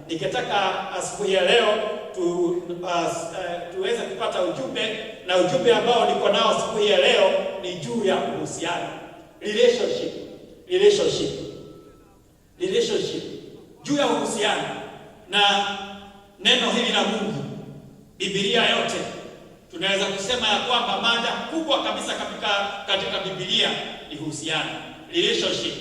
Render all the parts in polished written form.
Nikitaka asubuhi ya leo tuweze kupata ujumbe, na ujumbe ambao niko nao asubuhi ya leo ni juu ya uhusiano, relationship, juu ya uhusiano na neno hili la Mungu. Biblia yote tunaweza kusema ya kwamba mada kubwa kabisa katika Biblia ni uhusiano, relationship.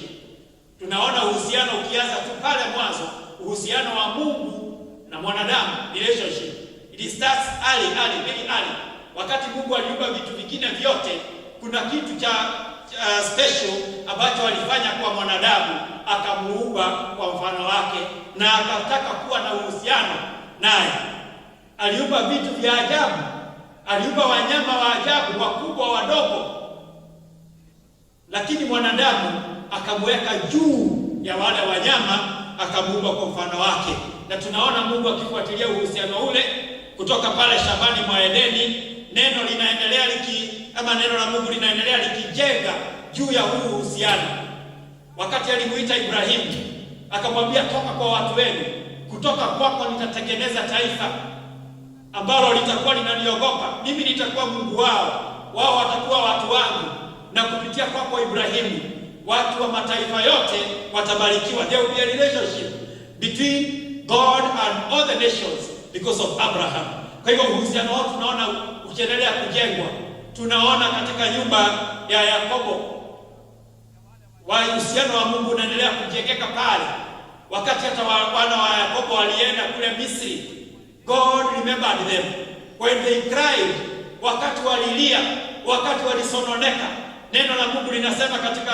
Tunaona uhusiano ukianza tu pale mwanzo, uhusiano wa Mungu na mwanadamu, relationship. It starts very early. Wakati Mungu aliumba vitu vingine vyote, kuna kitu cha special ambacho alifanya kwa mwanadamu, akamuumba kwa mfano wake na akataka kuwa na uhusiano naye. Aliumba vitu vya ajabu, aliumba wanyama wa ajabu, wakubwa wadogo, lakini mwanadamu akamweka juu ya wale wanyama, akamuumba kwa mfano wake. Na tunaona Mungu akifuatilia uhusiano ule kutoka pale shambani mwa Edeni. Neno la Mungu linaendelea likijenga juu ya huu uhusiano. Wakati alimuita Ibrahimu, akamwambia, toka kwa watu wenu, kutoka kwako nitatengeneza taifa ambalo litakuwa linaniogopa. Mimi nitakuwa Mungu wao, wao watakuwa watu wangu, na kupitia kwako Ibrahimu watu wa mataifa yote watabarikiwa. There will be a relationship between God and all the nations because of Abraham. Kwa hivyo uhusiano wao tunaona ukiendelea kujengwa. Tunaona katika nyumba ya Yakobo uhusiano wa Mungu unaendelea kujengeka pale. Wakati hata wana wa Yakobo walienda kule Misri, God remembered them when they cried. Wakati walilia, wakati walisononeka, neno la Mungu linasema katika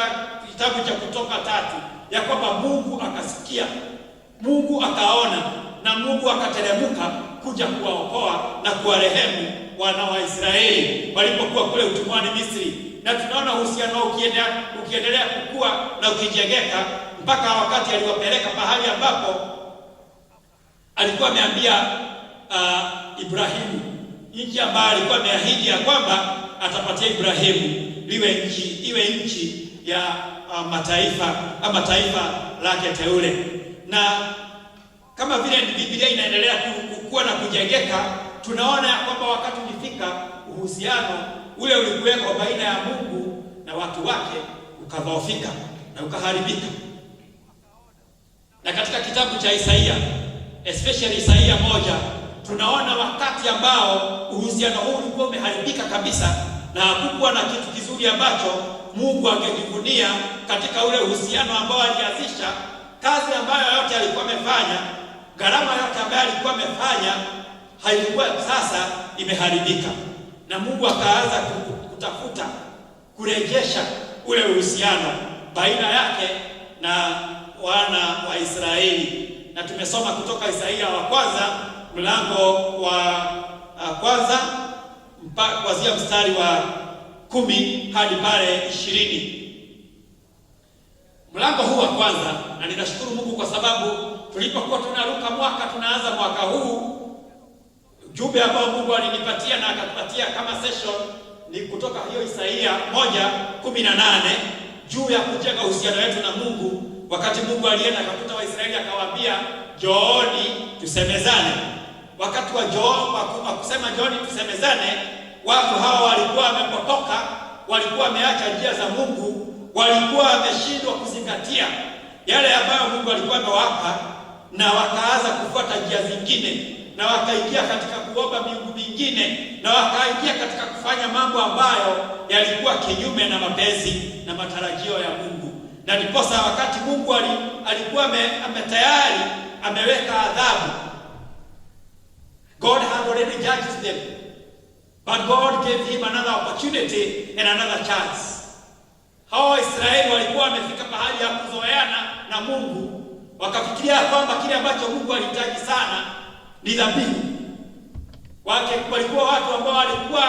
kitabu cha Kutoka 3 ya kwamba Mungu akasikia, Mungu akaona, na Mungu akateremka kuja kuwaokoa na kuwarehemu wana wa Israeli walipokuwa kule utumwani Misri. Na tunaona uhusiano ukiendelea kukua na ukijengeka mpaka wakati aliwapeleka pahali ambapo alikuwa ameambia Ibrahimu, nchi ambayo alikuwa ameahidi ya kwamba atapatia Ibrahimu iwe nchi ya mataifa ama taifa lake teule. Na kama vile Biblia inaendelea kukua na kujengeka, tunaona ya kwamba wakati ulifika uhusiano ule ulikuweko baina ya Mungu na watu wake ukadhoofika na ukaharibika. Na katika kitabu cha Isaia, especially Isaia 1, tunaona wakati ambao uhusiano huu ulikuwa umeharibika kabisa, na hakukuwa na kitu kizuri ambacho Mungu angejivunia katika ule uhusiano ambao alianzisha. Kazi ambayo yote alikuwa amefanya, gharama yote ambayo alikuwa amefanya, haikuwa sasa imeharibika. Na Mungu akaanza kutafuta kurejesha ule uhusiano baina yake na wana wa Israeli. Na tumesoma kutoka Isaia wa kwanza mlango wa kwanza kuanzia mstari wa 10 hadi pale 20. Mlango huu wa kwanza, na ninashukuru Mungu kwa sababu tulipokuwa tunaanza mwaka huu, ujumbe ambao Mungu alinipatia na akatupatia kama session ni kutoka hiyo Isaia 1:18 juu ya kujenga uhusiano wetu na Mungu. Wakati Mungu alienda akakuta Waisraeli akawaambia, jooni tusemezane. Wakati wa kusema jooni tusemezane, watu hawa walikuwa wamepotoka, walikuwa wameacha njia za Mungu, walikuwa wameshindwa kuzingatia yale ambayo Mungu alikuwa amewapa, na wakaanza kufuata njia zingine, na wakaingia katika kuomba miungu mingine, na wakaingia katika kufanya mambo ambayo yalikuwa kinyume na mapenzi na matarajio ya Mungu. Na ndiposa wakati Mungu alikuwa tayari ameweka adhabu, God had already judged them, but God gave him another opportunity and another chance. Hawa Israeli walikuwa wamefika pahali ya kuzoeana na Mungu, wakafikiria kwamba kile ambacho Mungu alihitaji sana ni dhabihu. Walikuwa watu ambao walikuwa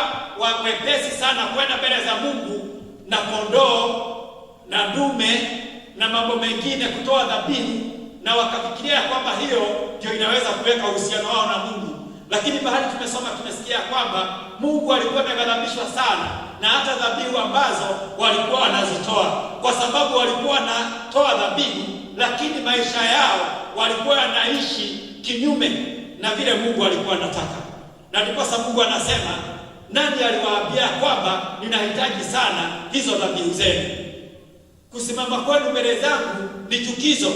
wepesi sana kwenda mbele za Mungu na kondoo na dume na mambo mengine kutoa dhabihu, na wakafikiria kwamba hiyo ndio inaweza kuweka uhusiano wao na Mungu. Lakini bahali tumesikia kwamba Mungu alikuwa ameghadhabishwa sana na hata dhabihu ambazo walikuwa wanazitoa, kwa sababu walikuwa wanatoa dhabihu, lakini maisha yao walikuwa wanaishi kinyume na vile Mungu alikuwa anataka. Na ndipo sasa Mungu anasema, nani aliwaambia kwamba ninahitaji sana hizo dhabihu zenu? Kusimama kwenu mbele zangu ni chukizo.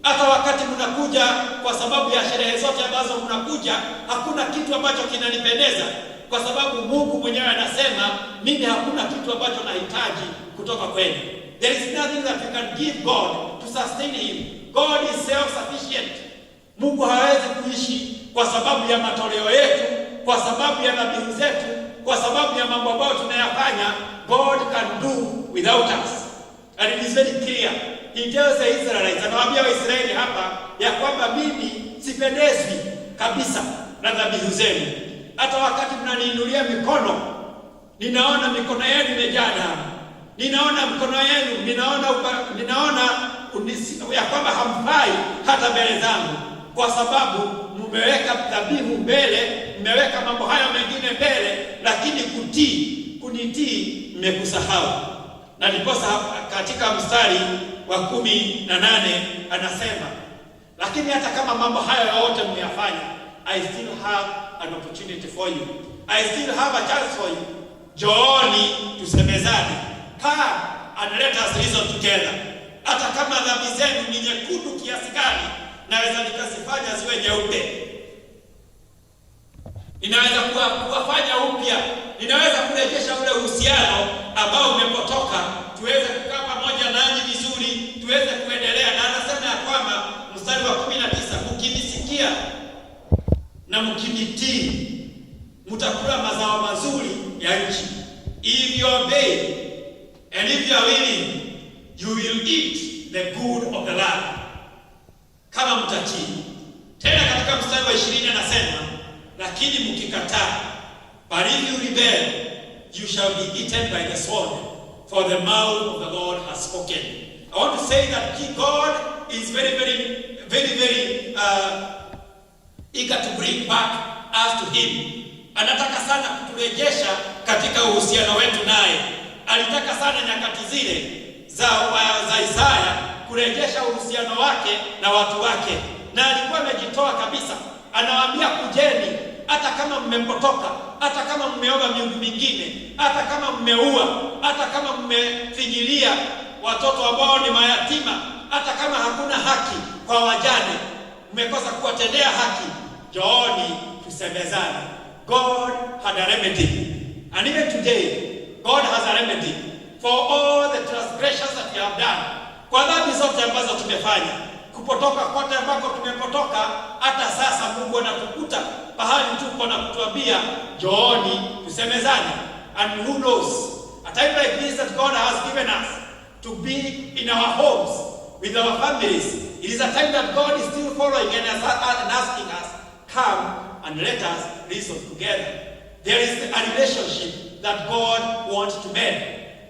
Hata wakati mnakuja kwa sababu ya sherehe zote ambazo mnakuja, hakuna kitu ambacho kinanipendeza, kwa sababu Mungu mwenyewe anasema, mimi hakuna kitu ambacho nahitaji kutoka kwenu. There is nothing that you can give God to sustain him. God is self-sufficient. Mungu hawezi kuishi kwa sababu ya matoleo yetu, kwa sababu ya dhabihu zetu, kwa sababu ya mambo ambayo tunayafanya. God can do without us. And it is very clear. He tells the Israelites, anawaambia Waisraeli hapa ya kwamba mimi sipendezwi kabisa na dhabihu zenu. Hata wakati mnaniinulia mikono, ninaona mikono yenu imejaa damu. Ninaona mikono yenu, ninaona ya kwamba hamfai hata mbele zangu, kwa sababu mmeweka dhabihu mbele, mmeweka mambo haya mengine mbele, lakini kunitii mmekusahau. Na ndiposa katika mstari wa 18 anasema, lakini hata kama mambo haya yote mmeyafanya, I still have an opportunity for you. I still have a chance for you. Jooni tusemezane. Come and let us reason together. Hata kama dhambi zenu ni nyekundu kiasi gani, naweza nikazifanya ziwe nyeupe. Ninaweza kuwafanya upya. Ninaweza kurejesha ule uhusiano ambao umepotoka. Tuweze kukaa pamoja nanyi vizuri, tuweze kuendelea. Na anasema ya kwamba mstari wa 19, mkinisikia na mkinitii, mtakula mazao mazuri ya nchi. If you obey and if you are willing, you will eat the good of the land. Kama mtatii. Tena katika mstari wa 20 anasema, lakini mkikataa, but if you rebel, you shall be eaten by the sword, for the mouth of the Lord has spoken. I want to say that God is very eager to bring back us to him. Anataka sana kuturejesha katika uhusiano wetu naye. Alitaka sana nyakati zile za Isaya kurejesha uhusiano wake na watu wake, na alikuwa amejitoa kabisa. Anawaambia, kujeni, hata kama mmepotoka, hata kama mmeomba miungu mingine, hata kama mmeua, hata kama mmefinyilia watoto ambao ni mayatima, hata kama hakuna haki kwa wajane, mmekosa kuwatendea haki, jooni tusemezane. God had a remedy. And even today, God has a remedy for all the transgressions that we have done. Kwa dhambi zote ambazo tumefanya, kupotoka kote ambako tumepotoka, hata sasa Mungu anatukuta pahali tupo na kutuambia, jooni tusemezane. And who knows, a time like this that God has given us to be in our homes, with our families, it is a time that God is still following and asking us, come and let us reason together. There is a relationship that God wants to mend.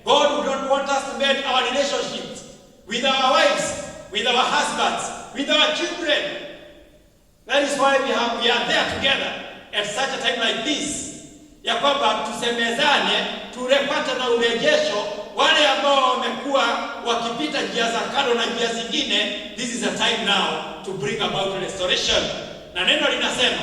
God would not want us to mend our relationships with our wives, with our husbands, with our children. That is why we are there together at such a time like this, ya kwamba tusemezane, turepate na urejesho wale ambao wamekuwa wakipita njia za kando na njia zingine. This is a time now to bring about restoration. Na neno linasema,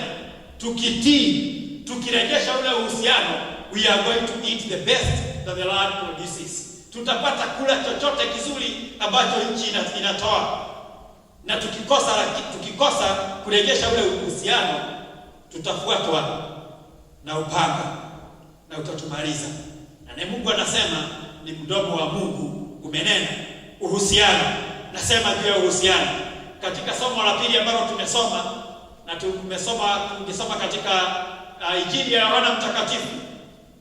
tukitii, tukirejesha ule uhusiano, we are going to eat the best that the land produces. Tutapata kula chochote kizuri ambacho nchi inatoa. Na tukikosa kurejesha ule uhusiano, tutafuatwa na upanga na utatumaliza. Na Mungu anasema, ni mdomo wa Mungu umenena uhusiano. Nasema juu ya uhusiano katika somo la pili ambalo tumesoma, na tungesoma katika Injili ya Yohana Mtakatifu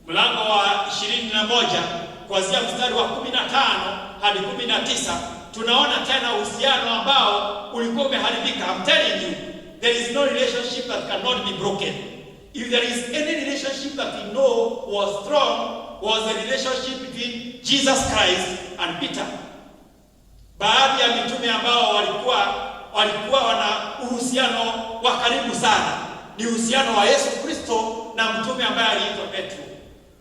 mlango wa 21 kuanzia mstari wa 15 hadi 19. Tunaona tena uhusiano ambao ulikuwa umeharibika. I'm telling you, there is no relationship that cannot be broken. If there is any relationship that we know was strong, was the relationship between Jesus Christ and Peter. Baadhi ya mitume ambao walikuwa wana uhusiano wa karibu sana, ni uhusiano wa Yesu Kristo na mtume ambaye aliitwa Petro.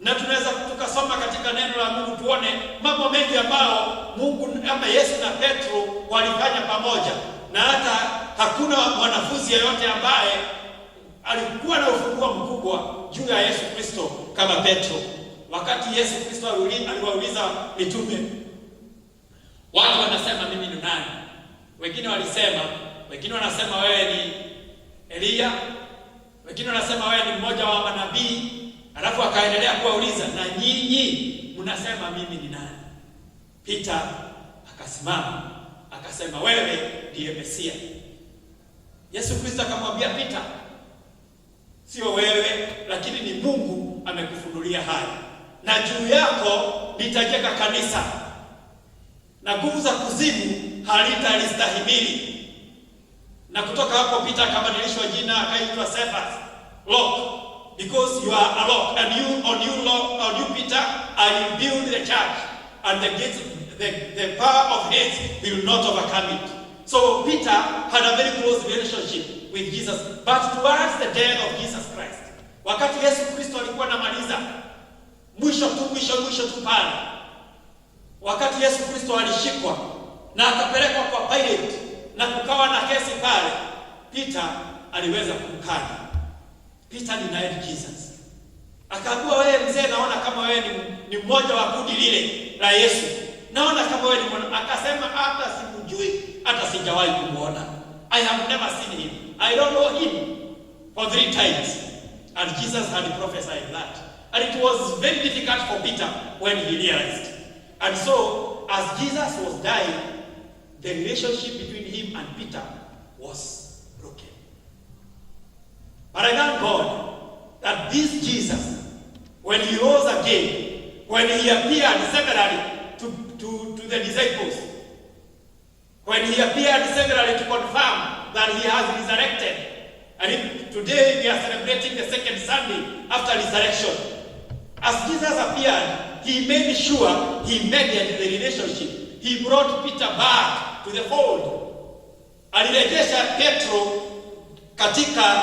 Na tunaweza tukasoma katika neno la Mungu tuone mambo mengi ambayo Mungu ama Yesu na Petro walifanya pamoja. Na hata hakuna mwanafunzi yeyote ambaye alikuwa na ufunguo mkubwa juu ya Yesu Kristo kama Petro. Wakati Yesu Kristo aliwauliza mitume, watu wanasema mimi ni nani? Wengine wanasema wewe ni Elia, wengine wanasema wewe ni mmoja wa manabii. Alafu akaendelea kuwauliza, na nyinyi mnasema mimi ni nani? Peter akasimama akasema, wewe ndiye Mesia. Yesu Kristo akamwambia Peter, sio wewe, lakini ni Mungu amekufunulia haya, na juu yako nitajenga kanisa, na nguvu za kuzimu halitalistahimili. Na kutoka hapo Peter akabadilishwa jina akaitwa Cephas, Rock, because you are a rock, and on you Peter I will build the church, and the gates, the power of hate will not overcome it. So Peter had a very close relationship with Jesus, but towards the death of Jesus Christ, wakati Yesu Kristo alikuwa anamaliza mwisho tu pale, wakati Yesu Kristo alishikwa na akapelekwa kwa Pilate na kukawa na kesi pale, Peter aliweza kumkana. Peter denied Jesus. Akaambiwa, wewe mzee, naona kama wewe ni mmoja wa kundi lile la Yesu. Naona kama wewe ni mwana. Akasema, hata sikujui, hata sijawahi kumuona. I have never seen him. I don't know him, for 3 times. And Jesus had prophesied that. And it was very difficult for Peter when he realized. And so, as Jesus was dying, the relationship between him and Peter was broken. But I thank God that this Jesus, when he rose again, when he appeared severally to the disciples, when he appeared severally to confirm that he has resurrected, and today we are celebrating the second Sunday after resurrection. As Jesus appeared, he made sure he mediated the relationship. He brought Peter back to the fold. Alirejesha Petro katika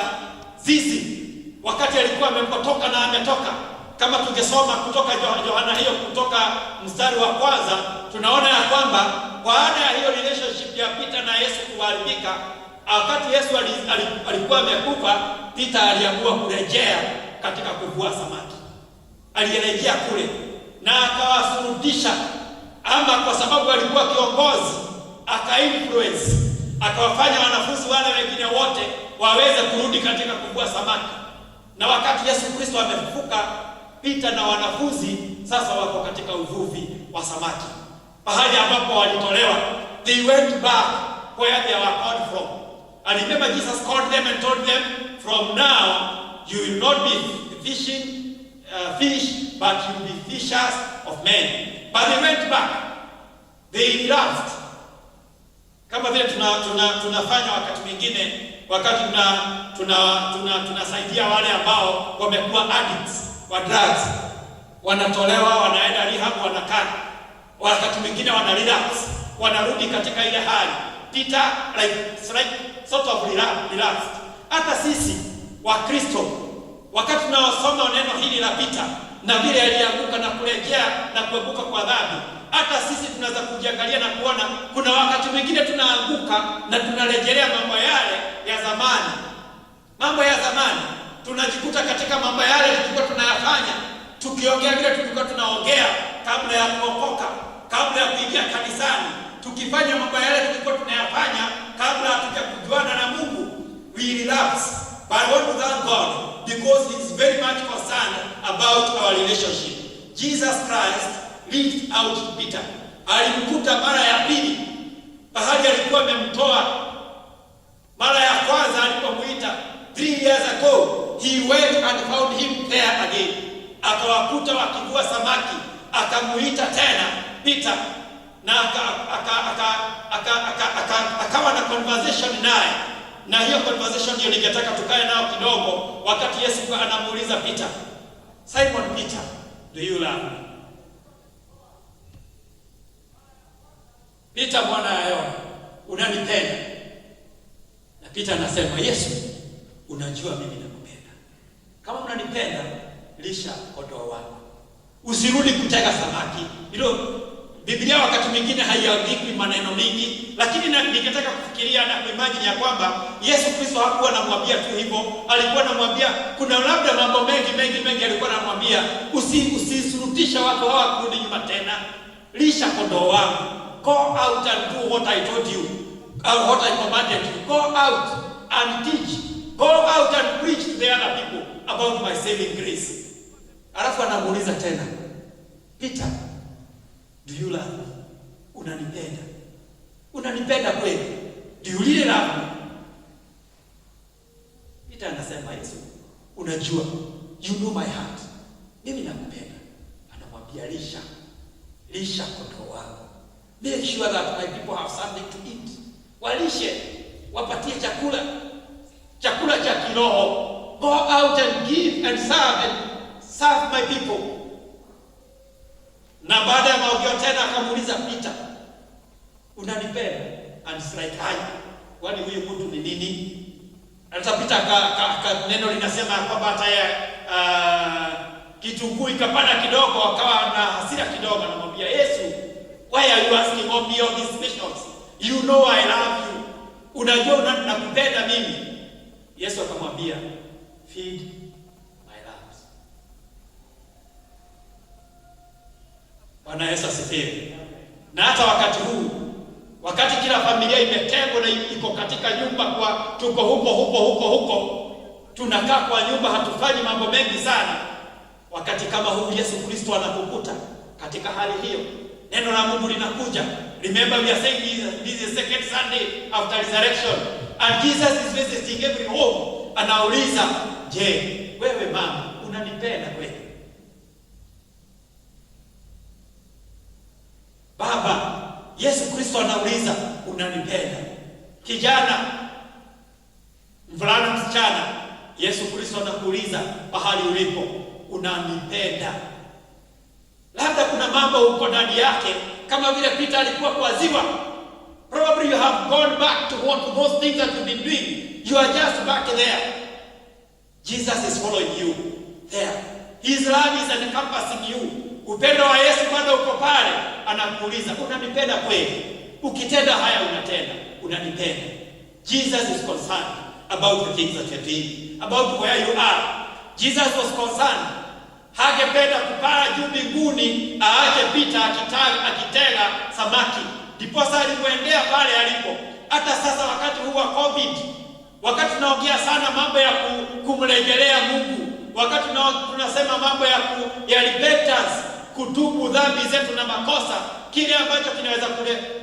zizi wakati alikuwa amepotoka na ametoka. Kama tungesoma kutoka Yohana hiyo, kutoka mstari wa kwanza, tunaona ya kwamba baada ya hiyo relationship ya Peter na Yesu kuharibika, wakati Yesu alikuwa amekufa, Peter aliamua kurejea katika kuvua samaki. Alirejea kule na akawasurudisha, ama kwa sababu alikuwa kiongozi, aka-influence, akawafanya wanafunzi wale wengine wote waweze kurudi katika kuvua samaki. Na wakati Yesu Kristo amefufuka, Peter na wanafunzi sasa wako katika uvuvi wa samaki. Pahali ambapo walitolewa, they went back where they were called from. And remember, Jesus called them and told them, from now you will not be fishing fish, but you will be fishers of men. But they went back. They laughed. Kama vile tunafanya wakati mwingine, wakati tunasaidia wale ambao wamekuwa addicts wa drugs, wanatolewa, wanaenda rehab, wanakaa, wakati mwingine wana relax, wanarudi katika ile hali. Peter like sort of relaxed. Hata sisi wa Kristo, wakati tunasoma neno hili la Peter na vile alianguka na kurejea na kuepuka kwa dhambi, hata sisi tunaweza kujiangalia na kuona kuna wakati mwingine tunaanguka na tunarejelea mambo yale ya zamani. Mambo ya zamani tunajikuta katika mambo yale tulikuwa tunayafanya, tukiongea vile tulikuwa tunaongea kabla ya kuokoka, kabla ya kuingia kanisani, tukifanya mambo yale tulikuwa tunayafanya kabla hatujakujuana na Mungu. We relapse. But I want to thank God because He is very much concerned about our relationship. Jesus Christ reached out to Peter. Alimkuta mara ya pili pahali alikuwa amemtoa. Mara ya kwanza alipomuita 3 years ago, he went and found him there again. Akawakuta wakivua samaki, akamuita tena Peter, na akawa na conversation naye. Na hiyo conversation ndio ningetaka tukae nao kidogo, wakati Yesu anamuuliza Peter, Simon Peter, do you love me? Peter, mwana wa Yohana, unanipenda? Na Peter anasema, Yesu, unajua mimi nakupenda. Kama unanipenda, lisha kondoo wako. Usirudi kutega samaki. Biblia wakati mwingine haiandikwi maneno mingi, lakini nikitaka kufikiria na kuimagine ya kwamba Yesu Kristo hakuwa anamwambia tu hivyo, alikuwa anamwambia kuna labda mambo mengi alikuwa anamwambia, usisurutisha watu hawa kurudi nyuma tena. Lisha kondoo wangu. Go out and do what I told you. What I commanded you. Go out and teach. Go out and preach to the other people about my saving grace. Alafu anamuuliza tena, Peter, do you love me? Unanipenda? Unanipenda kweli? Do you really love me? Peter anasema, Yesu, unajua, you know my heart. Mimi nakupenda. Anamwambia lisha kondoo wangu. Make sure that my people have something to eat. Walishe, wapatie chakula cha kiroho. Go out and give and serve my people. Na baada ya maongeo tena akamuuliza Peter, unanipenda? And it's like, kwani huyu mtu ni nini? Hata Peter neno linasema kwamba hata kitunguu ikapanda kidogo, akawa na hasira kidogo, anamwambia Yesu, why are you asking of me all these questions? You know I love you. Unajua nakupenda mimi. Yesu akamwambia, feed my lambs. Bwana Yesu asifiwe. Na hata wakati huu, wakati kila familia imetengwa na iko katika nyumba, kwa tuko huko, tunakaa kwa nyumba, hatufanyi mambo mengi sana. Wakati kama huu Yesu Kristo anakukuta katika hali hiyo, neno la Mungu linakuja. Remember, we are saying this is the second Sunday after resurrection, and Jesus is visiting every home. Anauliza, je, wewe mama unanipenda kweli? Baba, Yesu Kristo anauliza, unanipenda? Kijana, mvulana, msichana, Yesu Kristo anakuuliza pahali ulipo, unanipenda? Labda kuna mambo uko ndani yake, kama vile Peter alikuwa kwa ziwa. Probably you have gone back to those things that you've been doing. You are just back there. Jesus is following you there. His love is encompassing you. Upendo wa Yesu bado uko pale, anakuuliza, unanipenda kweli? Ukitenda haya unanipenda. Jesus is concerned about the things that you're doing, about where you are. Jesus was concerned. Hangependa kupaa juu mbinguni aache Peter akitega samaki. Ndiposa alipoendea pale alipo. Hata sasa wakati huu wa COVID, wakati tunaongea sana mambo ya kumrejelea Mungu, wakati tunasema mambo ya repentance, kutubu dhambi zetu na makosa, kile ambacho kinaweza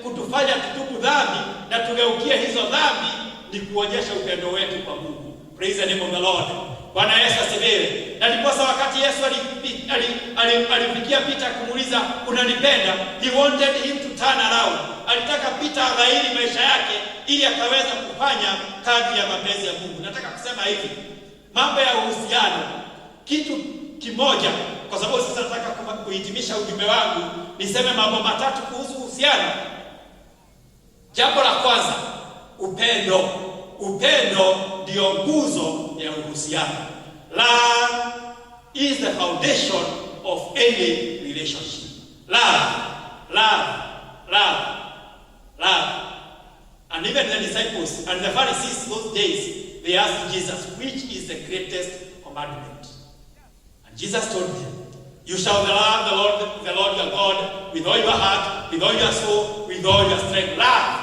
kutufanya tutubu dhambi na tugeukie hizo dhambi ni kuonyesha upendo wetu kwa Mungu. Praise the name of the Lord. Bwana Yesu asifiwe. Na ndiposa wakati Yesu alifikia Peter kumuuliza, unanipenda? He wanted him to turn around. Alitaka Peter aghairi maisha yake ili akaweza kufanya kazi ya mapenzi ya Mungu. Nataka kusema hivi, mambo ya uhusiano, kitu kimoja, kwa sababu sasa nataka kuhitimisha ujumbe wangu, niseme mambo matatu kuhusu uhusiano. Jambo la kwanza, upendo. Upendo ndio nguzo ya uhusiano. Love is the foundation of any relationship. Love. And even the disciples and the Pharisees those days, they asked Jesus, which is the greatest commandment? And Jesus told them, you shall love the Lord your God with all your heart, with all your soul, with all your strength. Love.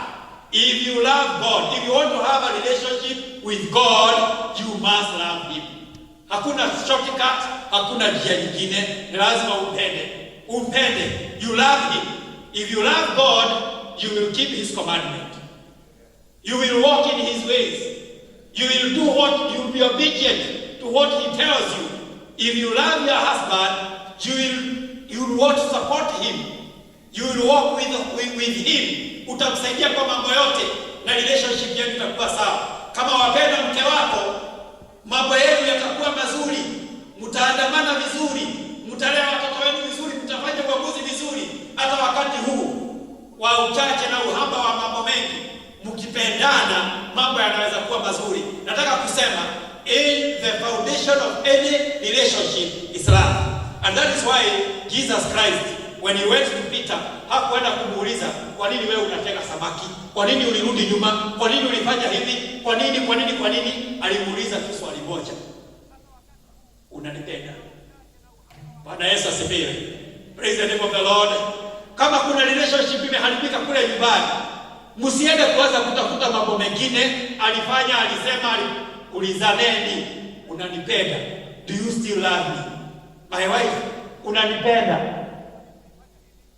If you love God, if you want to have a relationship with God, you must love Him. Hakuna shortcut, hakuna njia nyingine, ni lazima umpende. You love Him. If you love God, you will keep His commandment. You will walk in His ways. You will be obedient to what He tells you. If you love your husband, you will want to support him. You will walk with him. Utamsaidia kwa mambo yote na relationship yenu itakuwa sawa. Kama wapenda mke wako, mambo yenu yatakuwa mazuri. Mtaandamana vizuri, mtalea watoto wenu vizuri, mtafanya uamuzi vizuri. Hata wakati huu wa uchache na uhaba wa mambo mengi, mkipendana mambo yanaweza kuwa mazuri. Nataka kusema the foundation of any relationship is love. And that is why Jesus Christ when he went to Peter, hakuenda kumuuliza kwa nini wewe unatega samaki? Kwa nini ulirudi nyuma? Kwa nini ulifanya hivi? Kwa nini? Alimuuliza tu swali moja. Unanipenda? Bwana Yesu asifiwe. Praise the name of the Lord. Kama kuna relationship imeharibika kule nyumbani, msiende kuanza kutafuta mambo mengine. Alifanya, alisema, ulizaneni. Unanipenda? Do you still love me? My wife, unanipenda?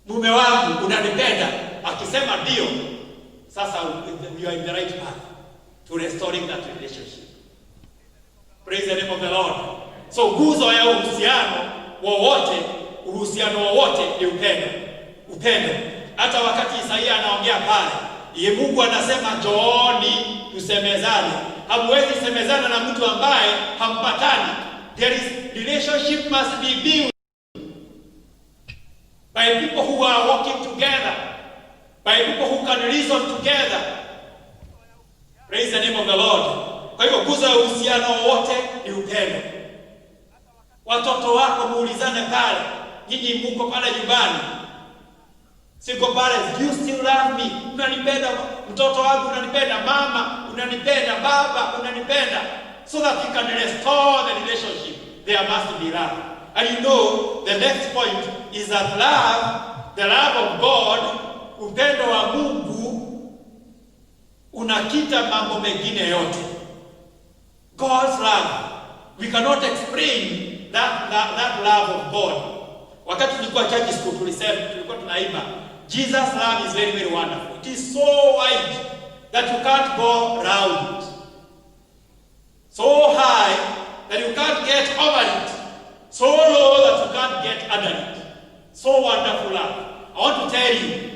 Mume wangu, unanipenda? Akisema ndio, sasa you are in the right path to restoring that relationship. Praise the name of the Lord. So nguzo ya uhusiano wowote ni upendo. Upendo. Hata wakati Isaia anaongea pale, Mungu anasema njooni tusemezane. Hamwezi semezana na mtu ambaye hampatani. There is relationship must be built by people who are walking together, by people who can reason together. Praise the name of the Lord. Kwa hivyo nguzo ya uhusiano wote ni upendo. Watoto wako muulizane pale, nyinyi mko pale nyumbani, single parents, do you still love me? Unanipenda mtoto wangu? Unanipenda mama? Unanipenda baba? Unanipenda? So that you can restore the relationship, there must be love. And you know, the next point is that love, the love of God, upendo wa Mungu unakita mambo mengine yote. God's love, we cannot explain that love of God. Wakati tulikuwa church school tulikuwa tunaimba, Jesus' love is very, very wonderful. It is so wide that you can't go around it. So high that you can't get over it. So low that you can't get under it. So wonderful love. I want to tell you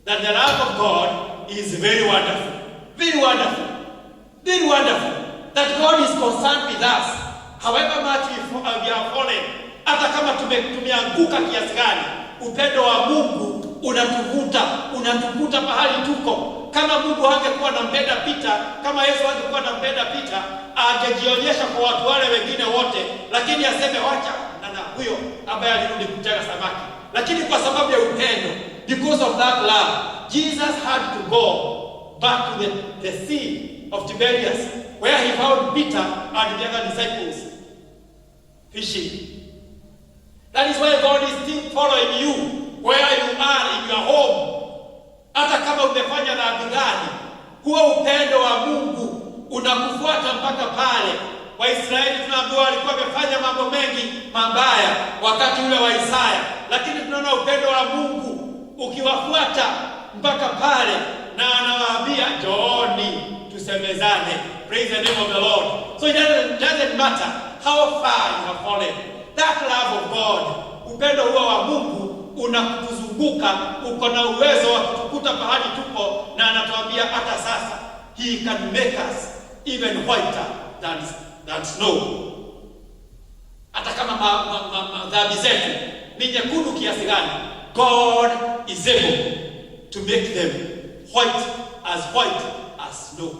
that the love of God is very wonderful. Very wonderful. Very wonderful. That God is concerned with us. However much we are fallen, hata kama tumeanguka kiasi gani, upendo wa Mungu unatuvuta pahali tuko. Kama Mungu hangekuwa anampenda Peter, kama Yesu hangekuwa anampenda Peter, angejionyesha kwa watu wale wengine wote, lakini aseme wacha na huyo ambaye alirudi kutega samaki. Lakini kwa sababu ya upendo, because of that love, Jesus had to go back to the sea of Tiberias, where he found Peter and the other disciples fishing. That is why God is still following you where you are in your home. Hata kama umefanya dhambi gani, huo upendo wa Mungu unakufuata mpaka pale. Waisraeli tunaambiwa walikuwa wamefanya mambo mengi mabaya wakati ule wa Isaya, lakini tunaona upendo wa Mungu ukiwafuata mpaka pale, na anawaambia njooni tusemezane. Praise the name of the Lord. So it doesn't matter how far you have fallen. That love of God, upendo huo wa Mungu unakuzunguka, uko na uwezo wa kutukuta pahali tupo, na anatuambia hata sasa he can make us even whiter than snow. Hata kama dhambi zetu ni nyekundu kiasi gani, God is able to make them white as snow.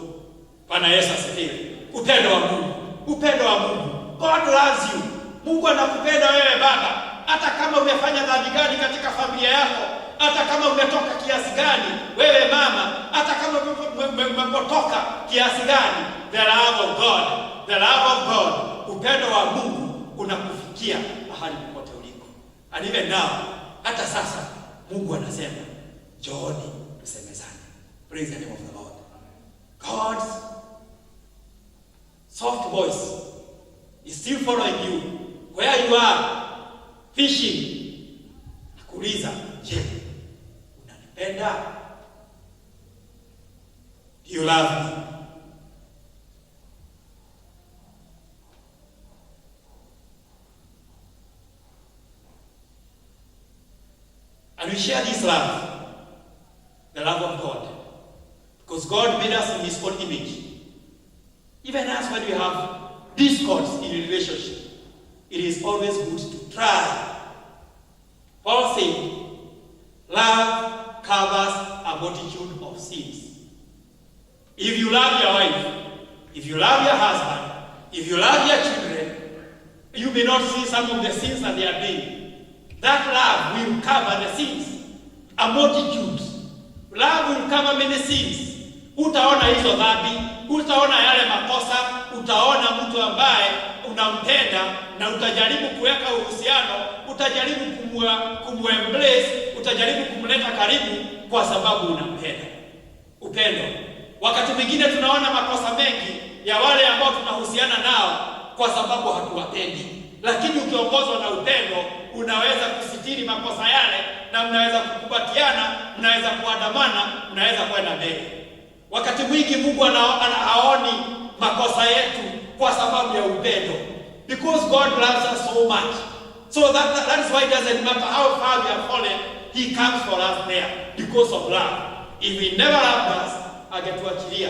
Bwana Yesu asifiwe. Upendo wa Mungu, upendo wa Mungu. God loves you. Mungu anakupenda wewe baba, hata kama umefanya dhambi gani katika familia yako, hata kama umetoka kiasi gani wewe mama, hata kama umepotoka kiasi gani, the love of God, upendo wa Mungu unakufikia mahali popote uliko. And even now, hata sasa Mungu anasema njooni tusemezane. Praise the name of the Lord. God's soft voice is still following you where you are fishing. Nakuuliza, je, unanipenda? Do you love me? And we share this love, the love of God, because God made us in His own image. Even as when we have discords in a relationship, it is always good to try. Paul said, love covers a multitude of sins. If you love your wife, if you love your husband, if you love your children, you may not see some of the sins that they are doing. That love will cover the sins, a multitude. Love will cover many sins. Utaona hizo dhambi, utaona yale makosa, utaona mtu ambaye unampenda na utajaribu kuweka uhusiano, utajaribu kumembrace, utajaribu kumleta karibu kwa sababu unampenda. Upendo. Wakati mwingine tunaona makosa mengi ya wale ambao tunahusiana nao kwa sababu hatuwapendi. Lakini ukiongozwa na upendo, unaweza kusitiri makosa yale na mnaweza kukubatiana, mnaweza kuandamana, mnaweza kwenda mbele. Wakati mwingi Mungu haoni makosa yetu kwa sababu ya upendo. Because God loves us so much. So that is why it doesn't matter how far we have fallen, He comes for us there because of love. If He never loved us, angetuachilia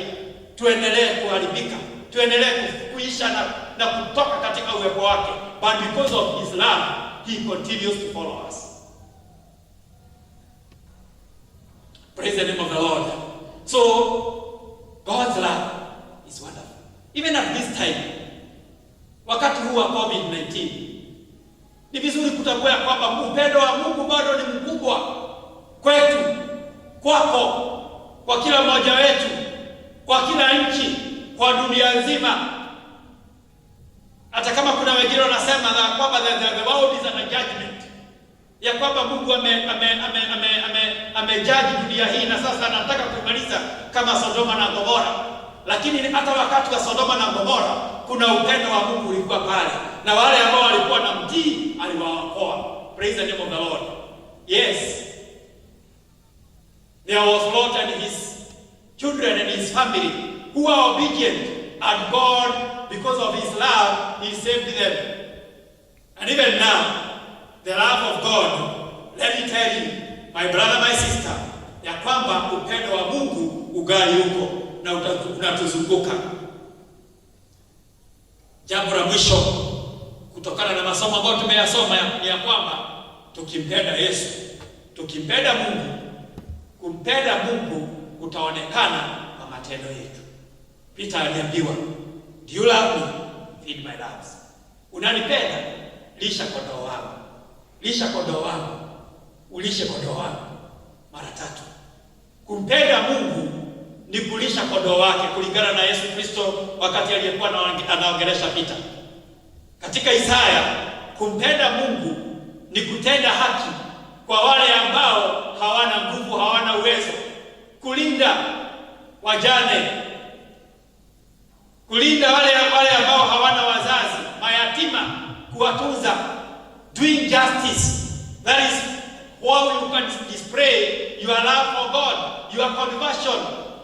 tuendelee kuharibika, tuendelee kuisha na kutoka katika uwepo wake. But because of His love, He continues to follow us. Praise the name of the Lord. So, God's love is wonderful. Even at this time, wakati huu wa COVID-19, ni vizuri kutambua kwamba upendo wa Mungu bado ni mkubwa kwetu, kwako, kwa kila mmoja wetu, kwa kila nchi, kwa dunia nzima. Hata kama kuna wengine wanasema kwamba the world is under judgment, ya kwamba Mungu amejudge dunia hii na sasa anataka kumaliza kama Sodoma na Gomora. Lakini hata wakati wa Sodoma na Gomora kuna upendo wa Mungu ulikuwa pale, na wale ambao walikuwa na mtii aliwaokoa. Praise the name of the Lord. Yes, there was Lot and his children and his family who are obedient, and God, because of His love, He saved them. And even now, the love of God, let me tell you, my brother, my sister, ya kwamba upendo wa Mungu ugali huko na unatuzunguka. Jambo la mwisho kutokana na masomo ambayo tumeyasoma ni ya kwamba tukimpenda Yesu, tukimpenda Mungu, kumpenda Mungu utaonekana kwa matendo yetu. Peter aliambiwa, do you love me? Feed my lambs. Unanipenda? Lisha kondoo wangu. Lisha kondoo wangu. Ulishe kondoo wangu. Mara 3. Kumpenda Mungu ni kulisha kondoo wake, kulingana na Yesu Kristo wakati aliyekuwa anaongelesha Peter. Katika Isaya, kumpenda Mungu ni kutenda haki kwa wale ambao hawana nguvu, hawana uwezo, kulinda wajane, kulinda wale ambao hawana wazazi, mayatima, kuwatunza, doing justice. That is how you can display your love for God, your conversion,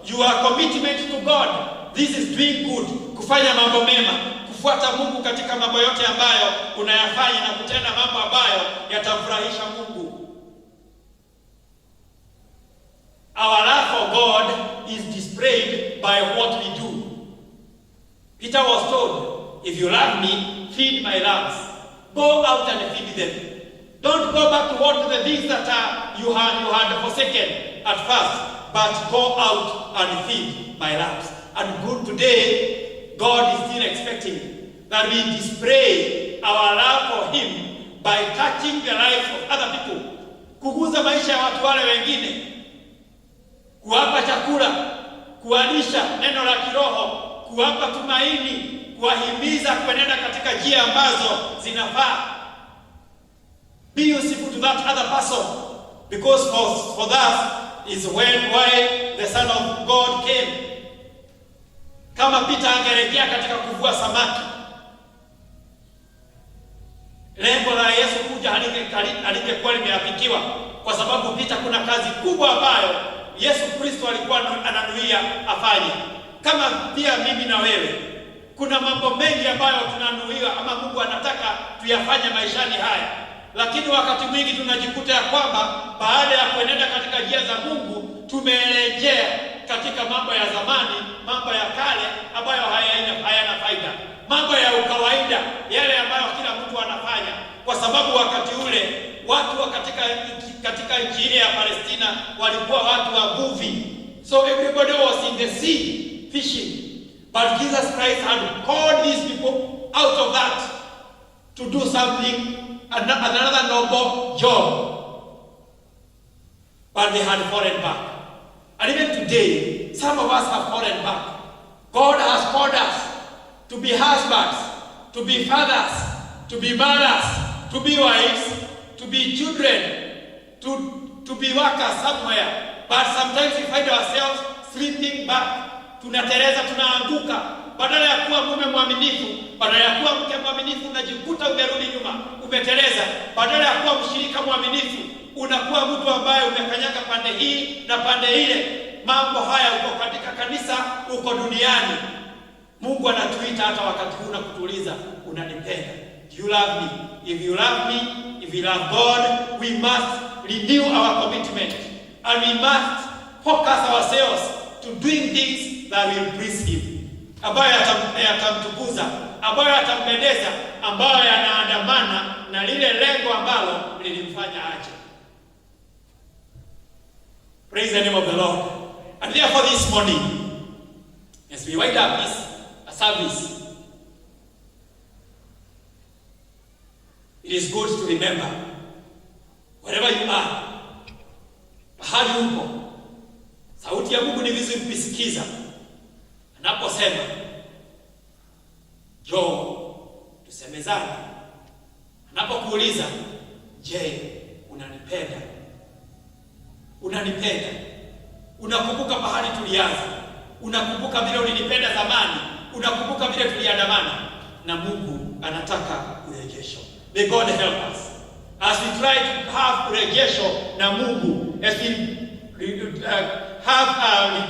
your commitment to God. This is doing good, kufanya mambo mema, kufuata Mungu katika mambo yote ambayo unayafanya na kutenda mambo ambayo yatamfurahisha Mungu. Our love for God is displayed by what we do. Peter was told, if you love me, feed my lambs. Go out and feed them. Don't go back to what the things that you had forsaken at first, but go out and feed my lambs. And good today, God is still expecting that we display our love for Him by touching the lives of other people. Kuguza maisha ya watu wale wengine, kuwapa chakula, kuwalisha neno la kiroho, kuwapa tumaini, kuwahimiza kuenenda katika njia ambazo zinafaa. Be useful to that other person, because for that is why the Son of God came. Kama Peter angerejea katika kuvua samaki, lengo la Yesu kuja halingekuwa limeafikiwa, kwa sababu Peter kuna kazi kubwa ambayo Yesu Kristo alikuwa ananuia afanye. Kama pia mimi na wewe, kuna mambo mengi ambayo tunanuiwa ama Mungu anataka tuyafanye maishani haya. Lakini wakati mwingi tunajikuta ya kwamba baada ya kuenenda katika njia za Mungu, tumerejea katika mambo ya zamani, mambo ya kale ambayo hayana faida, mambo ya ukawaida, yale ambayo kila mtu anafanya, kwa sababu wakati ule watu wa katika nchi ile ya Palestina walikuwa watu wavuvi. So everybody was in the sea fishing. But Jesus Christ had called these people out of that to do something, another noble job. but they had fallen back. And even today, some of us have fallen back. God has called us to be husbands, to be fathers, to be mothers, to be wives, to be children, to be workers somewhere. But sometimes we find ourselves slipping back. Tunatereza, tunaanguka. Badala ya kuwa mume mwaminifu, badala ya kuwa mke mwaminifu, unajikuta umerudi nyuma, umeteleza. Badala ya kuwa mshirika mwaminifu, unakuwa mtu ambaye umekanyaga pande hii na pande ile. Mambo haya uko katika kanisa, uko duniani. Mungu anatuita hata wakati huu na kutuuliza, unanipenda? Do you love me? If you love me, if you love God, we must renew our commitment. And we must focus ourselves to doing things that will please Him. Ambayo yatamtukuza, ambayo yatampendeza, ambayo yanaandamana na lile lengo ambalo lilimfanya aje. Praise the name of the Lord. And therefore this morning, as we wind up this service, it is good to remember, wherever you are, mahali uko, sauti ya Mungu ni vizuri kuisikiza. Anaposema, njoo tusemezane. Anapokuuliza, je, unanipenda? Unanipenda? Unakumbuka mahali tulianza? Unakumbuka vile ulinipenda zamani? Unakumbuka vile tuliandamana? Na Mungu anataka urejesho. May God help us as we try to have urejesho na Mungu, as we have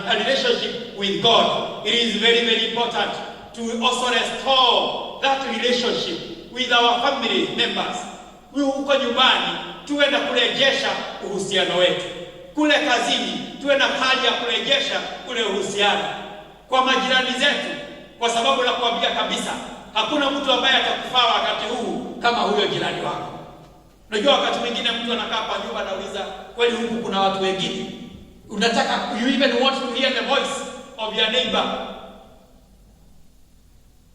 a relationship with God. It is very, very important to also restore that relationship with our family members. Huko nyumbani tuwe na kurejesha uhusiano wetu. Kule kazini tuwe na hali ya kurejesha ule uhusiano. Kwa majirani zetu, kwa sababu nakuambia kabisa, hakuna mtu ambaye atakufaa wakati huu kama huyo jirani wako. Unajua wakati mwingine mtu anakaa kwa nyumba anauliza, kweli huku kuna watu wengine? Unataka, you even want to hear the voice of your neighbor.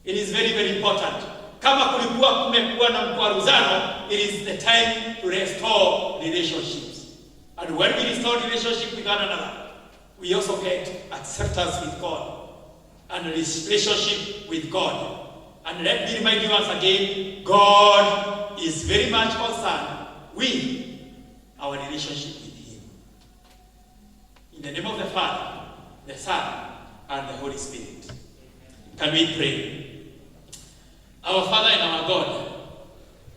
It is very, very important. Kama kumekuwa na mkwaruzano, it is the time to restore relationships. And when we restore relationship with one another, we also get acceptance with God and relationship with God. And let me remind you once again, God is very much concerned with our relationship with Him. In the name of the Father, the Son, and the Holy Spirit. Can we pray? Our Father and our God,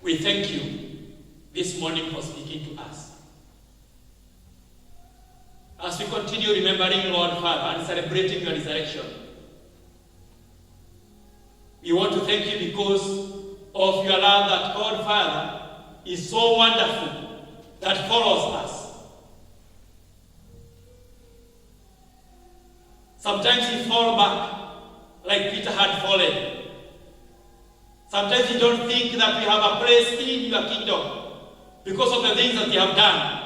we thank you this morning for speaking to us. As we continue remembering, Lord Father, and celebrating your resurrection, we want to thank you because of your love that God Father is so wonderful that follows us. Sometimes we fall back like Peter had fallen. Sometimes you don't think that we have a place in your kingdom because of the things that you have done.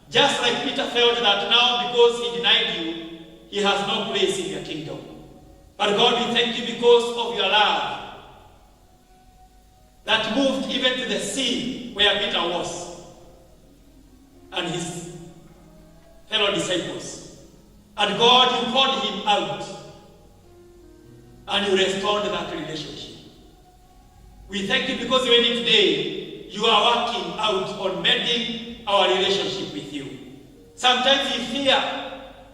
Just like Peter felt that now because he denied you, he has no place in your kingdom. But God, we thank you because of your love that moved even to the sea where Peter was and his fellow disciples. And God, you called him out and you restored that relationship. We thank you because even today you are working out on mending our relationship with you. Sometimes we fear.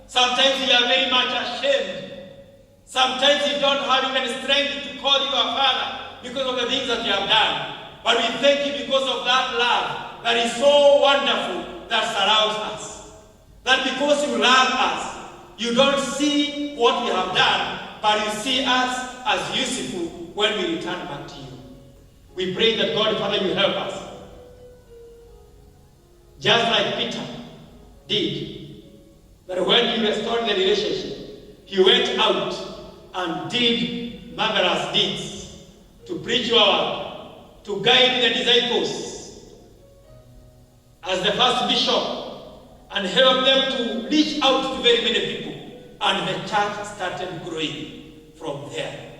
Sometimes we are very much ashamed. Sometimes you don't have even strength to call you our Father because of the things that you have done. But we thank you because of that love that is so wonderful that surrounds us. That because you love us, you don't see what we have done, but you see us as useful when we return back to you. We pray that God, Father, you help us. Just like Peter did, that when he restored the relationship, he went out and did marvelous deeds to preach your word, to guide the disciples as the first bishop, and help them to reach out to very many people. And the church started growing from there.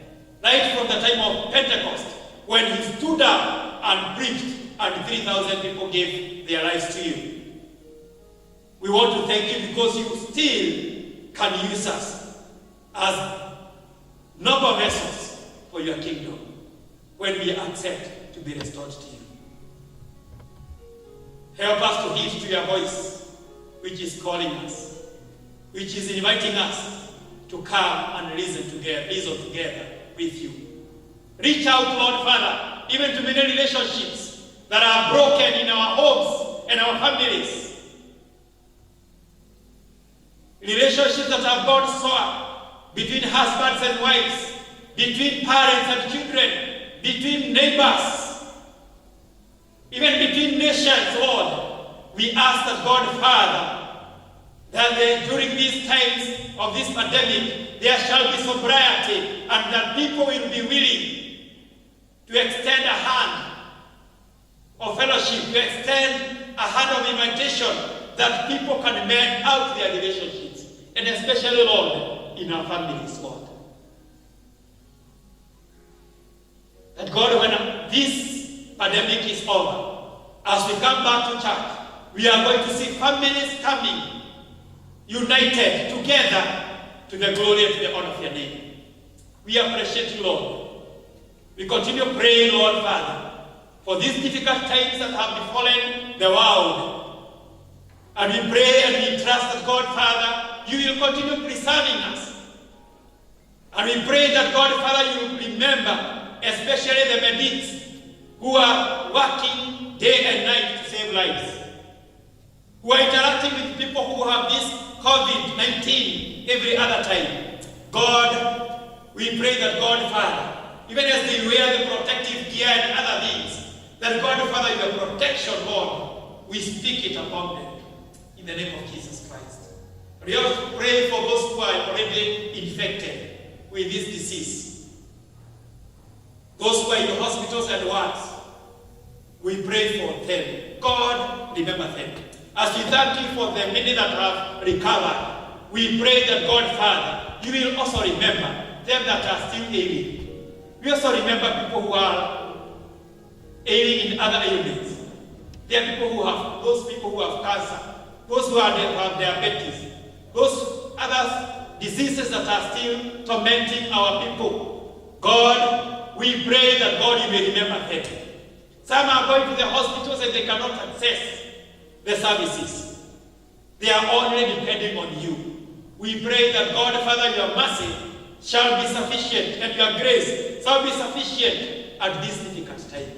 Right from the time of Pentecost, when he stood up and preached, and 3,000 people gave their lives to you. We want to thank you because you still can use us as noble vessels for your kingdom when we accept to be restored to you. Help us to heed to your voice, which is calling us, which is inviting us to come and reason together with you. Reach out, Lord Father, even to many relationships that are broken in our homes and our families. Relationships that have gone sour between husbands and wives, between parents and children, between neighbors, even between nations, Lord. We ask that God, Father, that during these times of this pandemic, there shall be sobriety and that people will be willing to extend a hand of fellowship, to extend a hand of invitation, that people can mend out their relationships, and especially, Lord, in our families, Lord. That God, when this pandemic is over, as we come back to church, we are going to see families coming, united together to the glory and to the honor of your name. We appreciate you, Lord. We continue praying, Lord Father, for these difficult times that have befallen the world. And we pray and we trust that, God, Father, you will continue preserving us. And we pray that, God, Father, you will remember, especially the medics who are working day and night to save lives, who are interacting with people who have this COVID-19 every other time. God, we pray that, God, Father, even as they wear the protective gear and other things, that, God, Father, your protection, Lord, we speak it upon them in the name of Jesus Christ. We also pray for those who are already infected with this disease, those who are in the hospitals and wards. We pray for them. God, remember them. As we thank you for the many that have recovered, we pray that, God, Father, you will also remember them that are still ailing. We also remember people who are ailing in other ailments. There are people who have, those people who have cancer, those who have diabetes, those other diseases that are still tormenting our people. God, we pray that, God, you may remember them. Some are going to the hospitals and they cannot access the services. They are only depending on you. We pray that, God, Father, your mercy shall be sufficient and your grace shall be sufficient at this difficult time.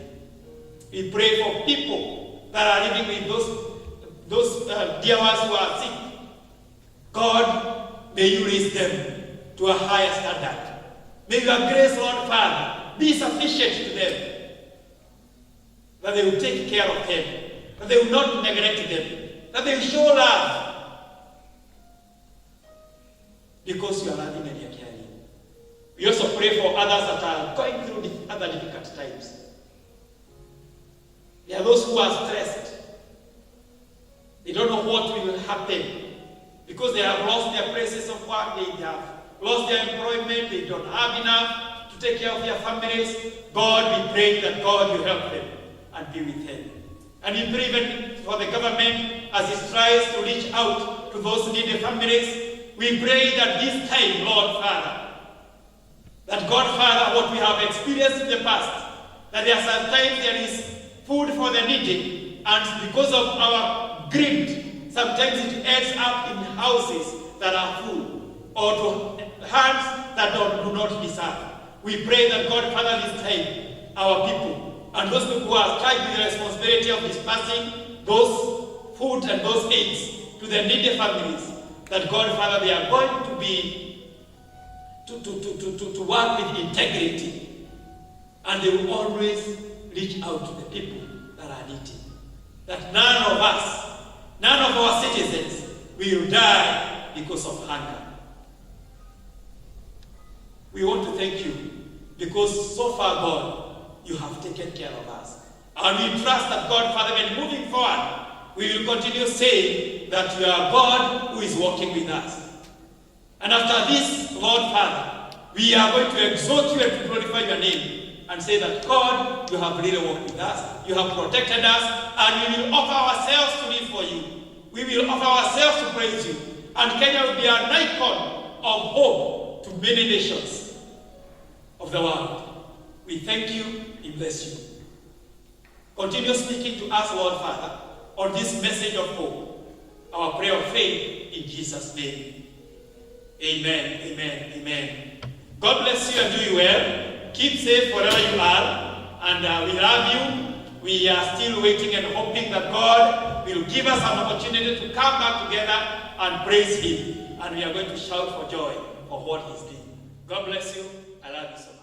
We pray for people that are living with those dear ones who are sick. God, may you raise them to a higher standard. May your grace, Lord Father, be sufficient to them, that they will take care of them, that they will not neglect them, that they will show love, because you are loving and you are caring. We also pray for others that are going through other difficult times. There are those who are stressed. They don't know what will happen because they have lost their places of work, they have lost their employment, they don't have enough to take care of their families. God, we pray that, God, you help them and be with them. And we pray even for the government as it tries to reach out to those needy families. We pray that this time, Lord Father, that, God, Father, what we have experienced in the past, that there are sometimes there is food for the needy, and because of our greed, sometimes it ends up in houses that are full, or to hands that do not deserve. We pray that, God, Father, this time, our people, and those people who are charged with the responsibility of dispersing those food and those aids to the needy families, that, God, Father, they are going to be to work with integrity, and they will always reach out to the people that are needy. That none of us, none of our citizens will die because of hunger. We want to thank you because so far, God, you have taken care of us. And we trust that, God, Father, when moving forward, we will continue saying that you are God who is walking with us. And after this, Lord Father, we are going to exalt you and to glorify your name and say that, God, you have really walked with us, you have protected us, and we will offer ourselves to live for you. We We will offer ourselves to praise you. And Kenya will be an icon of hope to many nations of the world. We thank you. We bless you. Continue speaking to us, Lord Father, on this message of hope. Our prayer of faith in Jesus' name. Amen, amen, amen. God bless you and do you well. Keep safe wherever you are. And we love you. We are still waiting and hoping that God will give us an opportunity to come back together and praise Him. And we are going to shout for joy for what He's doing. God bless you. I love you so much.